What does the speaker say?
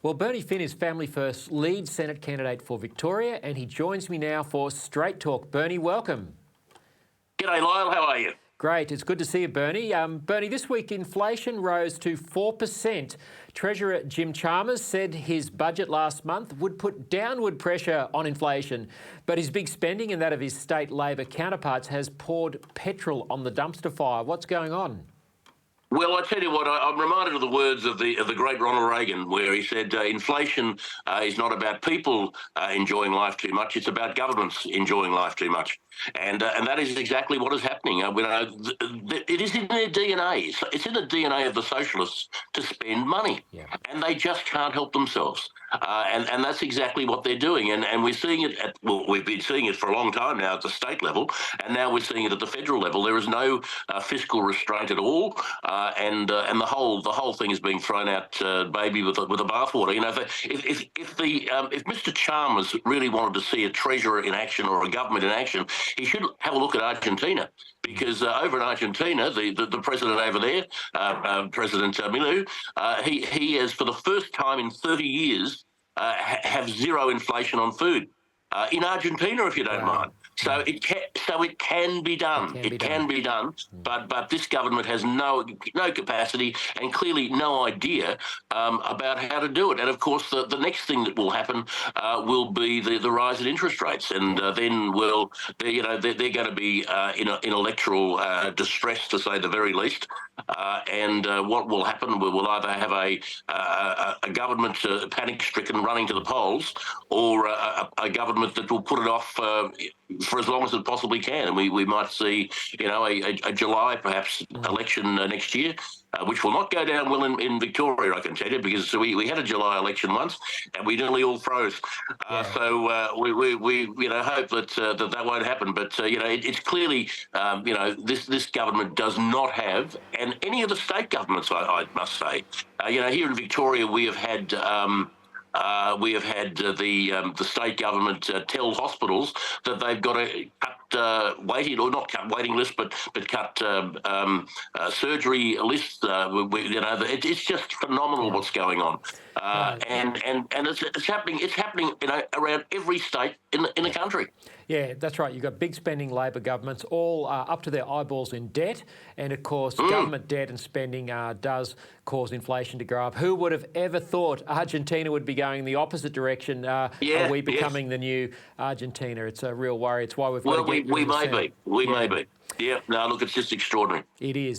Well, Bernie Finn is Family First's lead Senate candidate for Victoria, and he joins me now for Straight Talk. Bernie, welcome. G'day, Lyle. How are you? Great. It's good to see you, Bernie. Bernie, this week inflation rose to 4%. Treasurer Jim Chalmers said his budget last month would put downward pressure on inflation, but his big spending and that of his state Labor counterparts has poured petrol on the dumpster fire. What's going on? Well, I tell you what, I'm reminded of the words of the great Ronald Reagan, where he said, inflation is not about people enjoying life too much, it's about governments enjoying life too much. And that is exactly what is happening. It is in their DNA. It's in the DNA of the socialists to spend money, and they just can't help themselves. And that's exactly what they're doing. And we're seeing it we've been seeing it for a long time now at the state level, and now we're seeing it at the federal level. There is no fiscal restraint at all, and the whole thing is being thrown out, baby, with a bathwater. You know, if Mr. Chalmers really wanted to see a treasurer in action or a government in action, he should have a look at Argentina. Because over in Argentina, the president over there, President Milu, he has, for the first time in 30 years, have zero inflation on food. In Argentina, if you don't mind. So it can be done. It can be done. But this government has no capacity and clearly no idea about how to do it. And of course, the next thing that will happen will be the rise in interest rates, and then they're going to be in electoral distress, to say the very least. And what will happen? We'll either have a government panic-stricken running to the polls, or a government that will put it off for as long as it possibly can. And we might see, a July perhaps election next year, which will not go down well in Victoria, I can tell you, because we had a July election once and we nearly all froze. So we hope that won't happen. But it's clearly this government does not have, and any of the state governments, I must say, here in Victoria we have had. The state government tell hospitals that they've got to cut waiting lists, but cut surgery lists. It's just phenomenal what's going on, and it's happening. It's happening around every state in the country. Yeah, that's right. You've got big spending Labor governments, all up to their eyeballs in debt. And of course, government debt and spending does cause inflation to go up. Who would have ever thought Argentina would be going the opposite direction? Are we becoming the new Argentina? It's a real worry. It's why we've got to get we may be. We may be. Yeah, no, look, it's just extraordinary. It is.